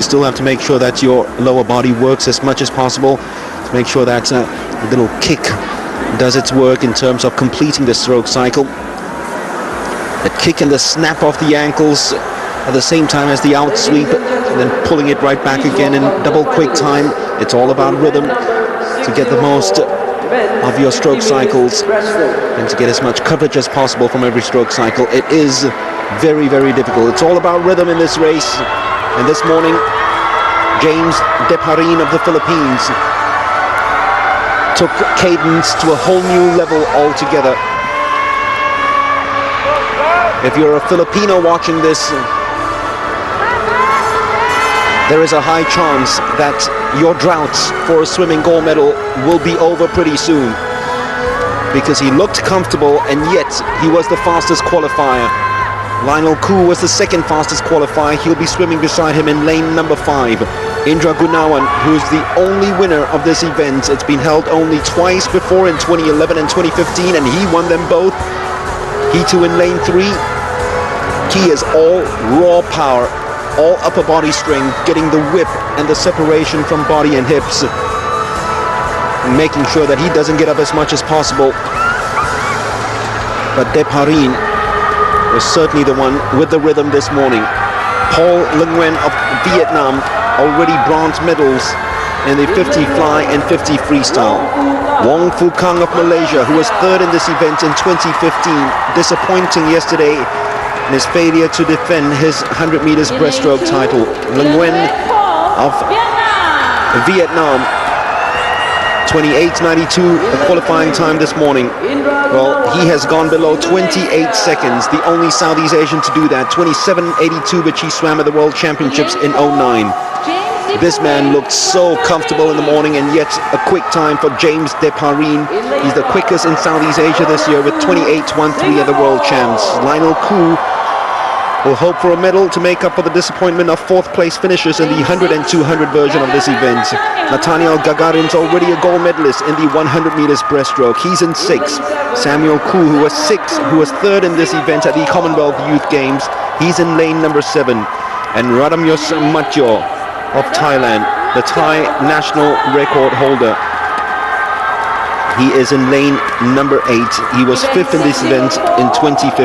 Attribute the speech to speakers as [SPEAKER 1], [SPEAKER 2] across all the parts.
[SPEAKER 1] still have to make sure that your lower body works as much as possible to make sure that little kick does its work in terms of completing the stroke cycle. The kick and the snap of the ankles at the same time as the out sweep, and then pulling it right back again in double quick time. It's all about rhythm to get the most of your stroke cycles and to get as much coverage as possible from every stroke cycle. It is very, very difficult. It's all about rhythm in this race. And this morning, James Deparin of the Philippines took cadence to a whole new level altogether. If you're a Filipino watching this, there is a high chance that your droughts for a swimming gold medal will be over pretty soon, because he looked comfortable and yet he was the fastest qualifier. Lionel Koo was the second fastest qualifier. He'll be swimming beside him in lane number 5. Indra Gunawan, who's the only winner of this event. It's been held only twice before, in 2011 and 2015, and he won them both. He too in lane 3. He is all raw power, all upper body strength, getting the whip and the separation from body and hips, and making sure that he doesn't get up as much as possible. But Deparin was certainly the one with the rhythm this morning. Paul Nguyen of Vietnam, already bronze medals in the 50 fly and 50 freestyle. Wong Fu Kang of Malaysia, who was third in this event in 2015, disappointing yesterday in his failure to defend his 100 meters breaststroke title. Nguyen of Vietnam, 28.92, a qualifying time this morning. Well, he has gone below 28 seconds, the only Southeast Asian to do that. 27.82, which he swam at the World Championships in 09. This man looked so comfortable in the morning, and yet a quick time for James Deparin. He's the quickest in Southeast Asia this year with 28.13 at the World Champs. Lionel Koo will hope for a medal to make up for the disappointment of fourth place finishes in the 100 and 200 version of this event. Nathaniel Gagarin's already a gold medalist in the 100 meters breaststroke. He's in 6th. Samuel Koo, who was 6th, who was 3rd in this event at the Commonwealth Youth Games, he's in lane number 7. And Radamyos Matjo of Thailand, the Thai national record holder, he is in lane number 8. He was 5th in this event in 2015.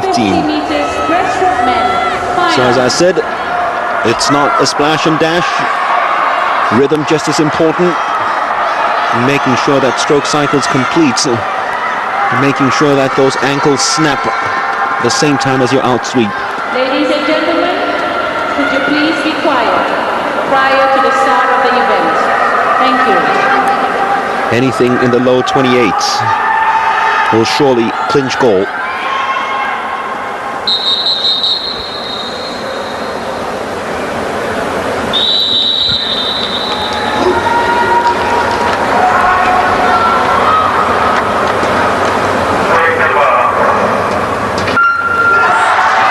[SPEAKER 1] So as I said, it's not a splash and dash. Rhythm just as important. Making sure that stroke cycles complete. Making sure that those ankles snap at the same time as your out sweep.
[SPEAKER 2] Ladies and gentlemen, could you please be quiet prior to the start of the event? Thank you.
[SPEAKER 1] Anything in the low 28s will surely clinch gold.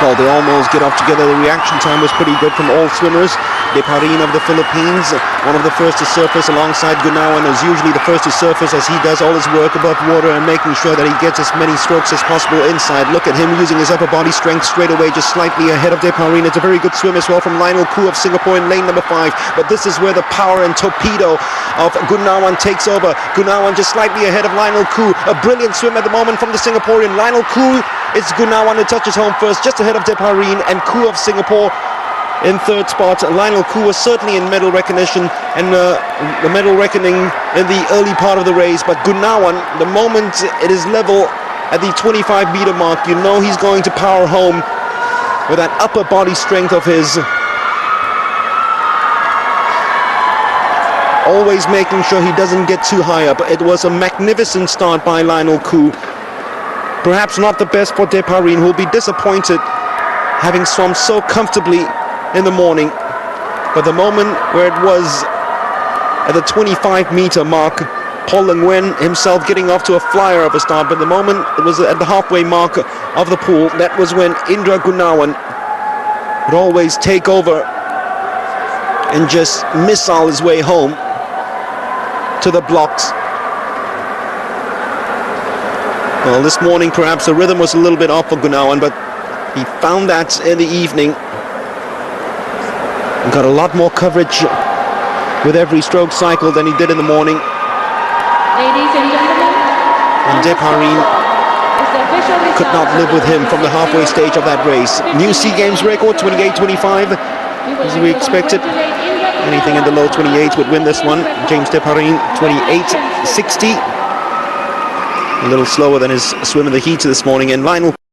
[SPEAKER 1] Well, they almost get off together. The reaction time was pretty good from all swimmers. Deparin of the Philippines, one of the first to surface alongside Gunawan, is usually the first to surface as he does all his work above water and making sure that he gets as many strokes as possible inside. Look at him using his upper body strength straight away, just slightly ahead of Deparin. It's a very good swim as well from Lionel Koo of Singapore in lane number 5. But this is where the power and torpedo of Gunawan takes over. Gunawan just slightly ahead of Lionel Koo. A brilliant swim at the moment from the Singaporean. Lionel Koo, it's Gunawan who touches home first, just ahead of Deparin, and Koo of Singapore in 3rd spot. Lionel Koo was certainly in medal recognition and the medal reckoning in the early part of the race, but Gunawan, the moment it is level at the 25-meter mark, you know he's going to power home with that upper body strength of his. Always making sure he doesn't get too high up. It was a magnificent start by Lionel Koo. Perhaps not the best for Deparin, who will be disappointed having swum so comfortably in the morning. But the moment where it was at the 25-meter mark, Paul Nguyen himself getting off to a flyer of a start, but the moment it was at the halfway mark of the pool, that was when Indra Gunawan would always take over and just missile his way home to the blocks. Well, this morning perhaps the rhythm was a little bit off for Gunawan, but he found that in the evening. Got a lot more coverage with every stroke cycle than he did in the morning.
[SPEAKER 2] Ladies and gentlemen,
[SPEAKER 1] And Deparin
[SPEAKER 2] is the official
[SPEAKER 1] could
[SPEAKER 2] result
[SPEAKER 1] not
[SPEAKER 2] of
[SPEAKER 1] live
[SPEAKER 2] the
[SPEAKER 1] with him from the halfway stage of that race. New SEA Games record, 28.25, as we expected. Anything in the low 28s would win this one. James Deparin, 28.60. A little slower than his swim in the heat this morning. And Lionel